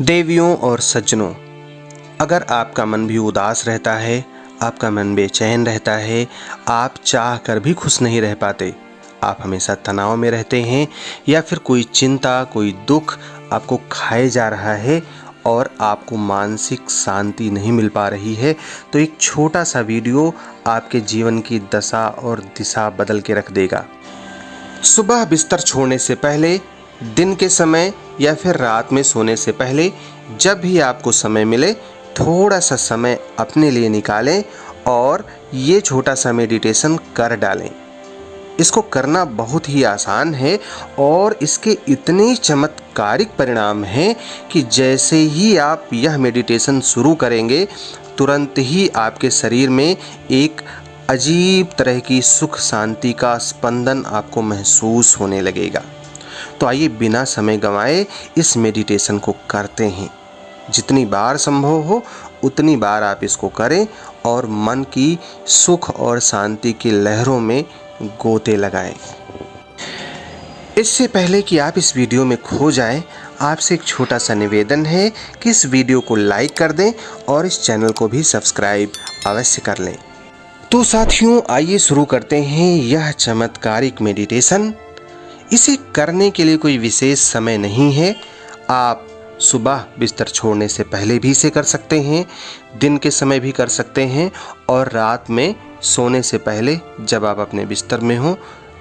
देवियों और सज्जनों, अगर आपका मन भी उदास रहता है, आपका मन बेचैन रहता है, आप चाह कर भी खुश नहीं रह पाते, आप हमेशा तनाव में रहते हैं या फिर कोई चिंता, कोई दुख आपको खाए जा रहा है और आपको मानसिक शांति नहीं मिल पा रही है, तो एक छोटा सा वीडियो आपके जीवन की दशा और दिशा बदल के रख देगा। सुबह बिस्तर छोड़ने से पहले, दिन के समय या फिर रात में सोने से पहले जब भी आपको समय मिले, थोड़ा सा समय अपने लिए निकालें और ये छोटा सा मेडिटेशन कर डालें। इसको करना बहुत ही आसान है और इसके इतने चमत्कारिक परिणाम हैं कि जैसे ही आप यह मेडिटेशन शुरू करेंगे, तुरंत ही आपके शरीर में एक अजीब तरह की सुख शांति का स्पंदन आपको महसूस होने लगेगा। तो आइए बिना समय गंवाए इस मेडिटेशन को करते हैं। जितनी बार संभव हो उतनी बार आप इसको करें और मन की सुख और शांति की लहरों में गोते लगाएं। इससे पहले कि आप इस वीडियो में खो जाएं, आपसे एक छोटा सा निवेदन है कि इस वीडियो को लाइक कर दें और इस चैनल को भी सब्सक्राइब अवश्य कर लें। तो साथियों, आइए शुरू करते हैं यह चमत्कारिक मेडिटेशन। इसे करने के लिए कोई विशेष समय नहीं है। आप सुबह बिस्तर छोड़ने से पहले भी इसे कर सकते हैं, दिन के समय भी कर सकते हैं और रात में सोने से पहले जब आप अपने बिस्तर में हो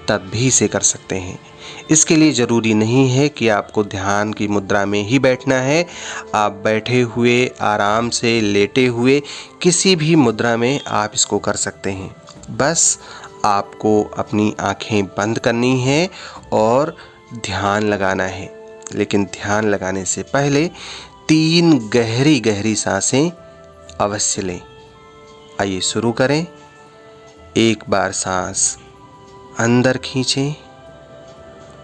तब भी इसे कर सकते हैं। इसके लिए ज़रूरी नहीं है कि आपको ध्यान की मुद्रा में ही बैठना है। आप बैठे हुए, आराम से लेटे हुए किसी भी मुद्रा में आप इसको कर सकते हैं। बस आपको अपनी आँखें बंद करनी है और ध्यान लगाना है। लेकिन ध्यान लगाने से पहले 3 गहरी गहरी सांसें अवश्य लें। आइए शुरू करें। एक बार सांस अंदर खींचें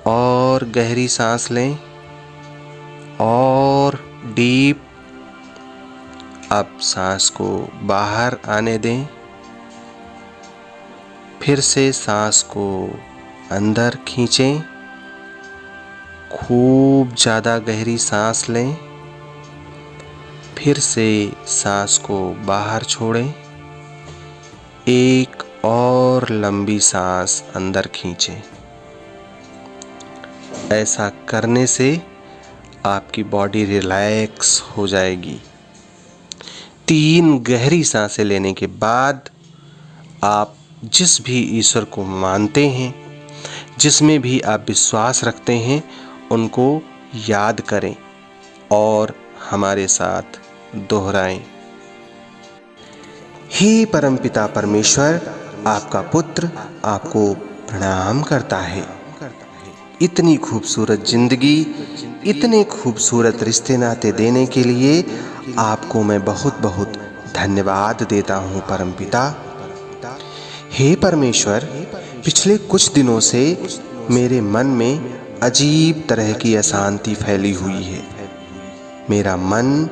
और गहरी सांस लें और डीप। अब सांस को बाहर आने दें। फिर से सांस को अंदर खींचें, खूब ज़्यादा गहरी सांस लें। फिर से सांस को बाहर छोड़ें। एक और लंबी सांस अंदर खींचें। ऐसा करने से आपकी बॉडी रिलैक्स हो जाएगी। 3 गहरी सांसें लेने के बाद आप जिस भी ईश्वर को मानते हैं, जिसमें भी आप विश्वास रखते हैं, उनको याद करें और हमारे साथ दोहराएं। हे परमपिता परमेश्वर, आपका पुत्र आपको प्रणाम करता है। इतनी खूबसूरत जिंदगी, इतने खूबसूरत रिश्ते नाते देने के लिए आपको मैं बहुत बहुत धन्यवाद देता हूँ परमपिता। हे परमेश्वर, पिछले कुछ दिनों से मेरे मन में अजीब तरह की अशांति फैली हुई है। मेरा मन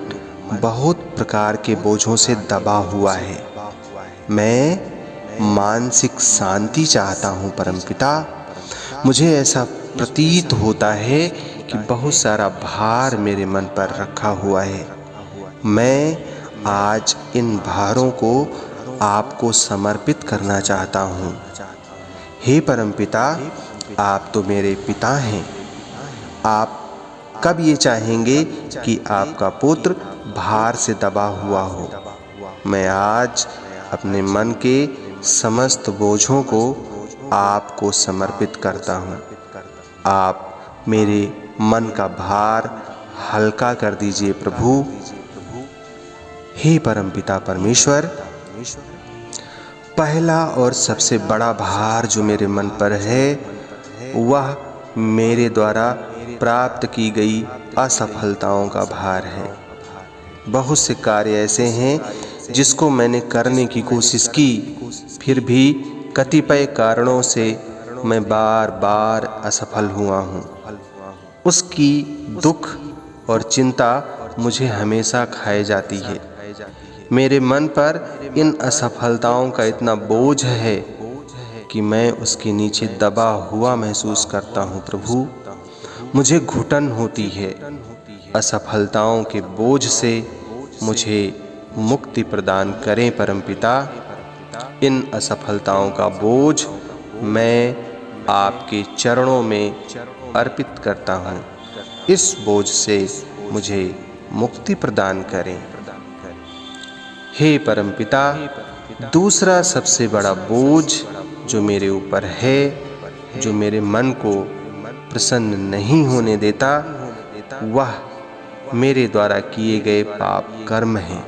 बहुत प्रकार के बोझों से दबा हुआ है। मैं मानसिक शांति चाहता हूँ परमपिता। मुझे ऐसा प्रतीत होता है कि बहुत सारा भार मेरे मन पर रखा हुआ है। मैं आज इन भारों को आपको समर्पित करना चाहता हूँ। हे परमपिता, आप तो मेरे पिता हैं। आप कब ये चाहेंगे कि आपका पुत्र भार से दबा हुआ हो? मैं आज अपने मन के समस्त बोझों को आपको समर्पित करता हूँ। आप मेरे मन का भार हल्का कर दीजिए प्रभु। हे परमपिता परमेश्वर, पहला और सबसे बड़ा भार जो मेरे मन पर है, वह मेरे द्वारा प्राप्त की गई असफलताओं का भार है। बहुत से कार्य ऐसे हैं जिसको मैंने करने की कोशिश की, फिर भी कतिपय कारणों से मैं बार बार असफल हुआ हूँ। उसकी दुख और चिंता मुझे हमेशा खाए जाती है। मेरे मन पर इन असफलताओं का इतना बोझ है कि मैं उसके नीचे दबा हुआ महसूस करता हूँ प्रभु। मुझे घुटन होती है। असफलताओं के बोझ से मुझे मुक्ति प्रदान करें परमपिता। इन असफलताओं का बोझ मैं आपके चरणों में अर्पित करता हूँ। इस बोझ से मुझे मुक्ति प्रदान करें। हे परमपिता, दूसरा सबसे बड़ा बोझ जो मेरे ऊपर है, जो मेरे मन को प्रसन्न नहीं होने देता, वह मेरे द्वारा किए गए पाप कर्म हैं।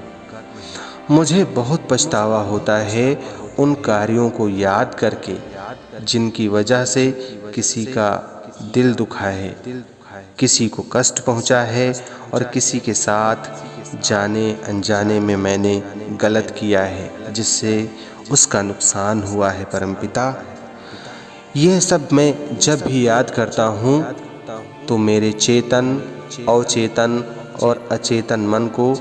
मुझे बहुत पछतावा होता है उन कार्यों को याद करके जिनकी वजह से किसी का दिल दुखा है, किसी को कष्ट पहुंचा है और किसी के साथ जाने अनजाने में मैंने गलत किया है जिससे उसका नुकसान हुआ है परमपिता। यह सब मैं जब भी याद करता हूँ तो मेरे चेतन, अवचेतन और अचेतन मन को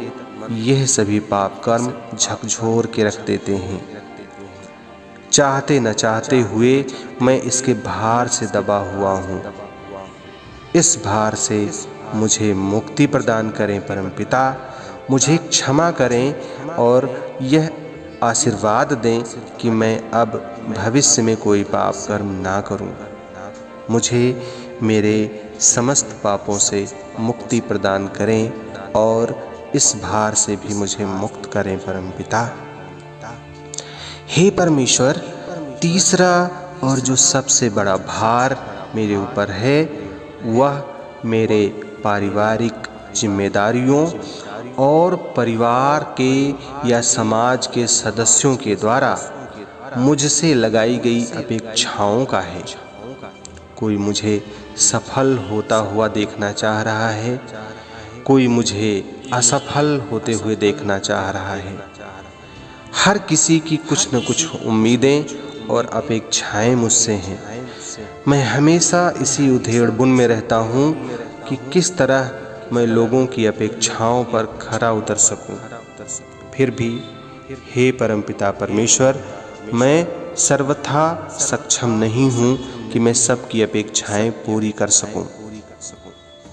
यह सभी पाप कर्म झकझोर के रख देते हैं। चाहते न चाहते हुए मैं इसके भार से दबा हुआ हूँ। इस भार से मुझे मुक्ति प्रदान करें परमपिता। मुझे क्षमा करें और यह आशीर्वाद दें कि मैं अब भविष्य में कोई पाप कर्म ना करूं। मुझे मेरे समस्त पापों से मुक्ति प्रदान करें और इस भार से भी मुझे मुक्त करें परमपिता। हे परमेश्वर, तीसरा और जो सबसे बड़ा भार मेरे ऊपर है वह मेरे पारिवारिक जिम्मेदारियों और परिवार के या समाज के सदस्यों के द्वारा मुझसे लगाई गई अपेक्षाओं का है। कोई मुझे सफल होता हुआ देखना चाह रहा है, कोई मुझे असफल होते हुए देखना चाह रहा है। हर किसी की कुछ न कुछ उम्मीदें और अपेक्षाएं मुझसे हैं। मैं हमेशा इसी उधेड़-बुन में रहता हूँ कि किस तरह मैं लोगों की अपेक्षाओं पर खरा उतर सकूं। फिर भी हे परमपिता परमेश्वर, मैं सर्वथा सक्षम नहीं हूँ कि मैं सबकी अपेक्षाएं पूरी कर सकूं।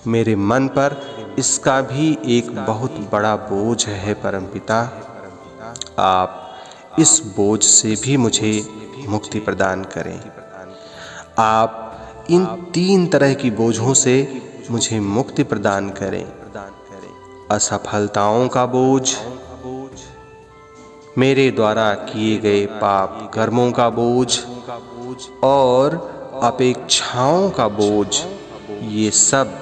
मेरे मन पर इसका भी एक बहुत बड़ा बोझ है परमपिता। आप इस बोझ से भी मुझे मुक्ति प्रदान करें। आप इन 3 तरह की बोझों से मुझे मुक्ति प्रदान करें। असफलताओं का बोझ, मेरे द्वारा किए गए पाप कर्मों का बोझ और अपेक्षाओं का बोझ, ये सब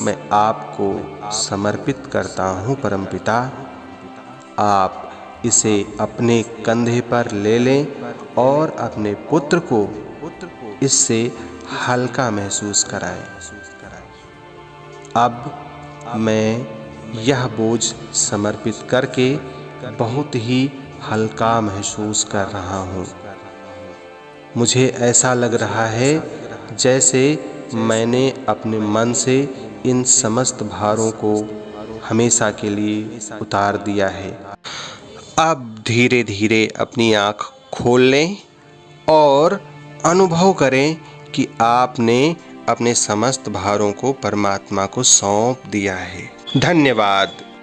मैं आपको समर्पित करता हूँ परमपिता। आप इसे अपने कंधे पर ले लें और अपने पुत्र को इससे हल्का महसूस कराएं। अब मैं यह बोझ समर्पित करके बहुत ही हल्का महसूस कर रहा हूँ। मुझे ऐसा लग रहा है जैसे मैंने अपने मन से इन समस्त भारों को हमेशा के लिए उतार दिया है। अब धीरे धीरे अपनी आँख खोल लें और अनुभव करें कि आपने अपने समस्त भारों को परमात्मा को सौंप दिया है। धन्यवाद।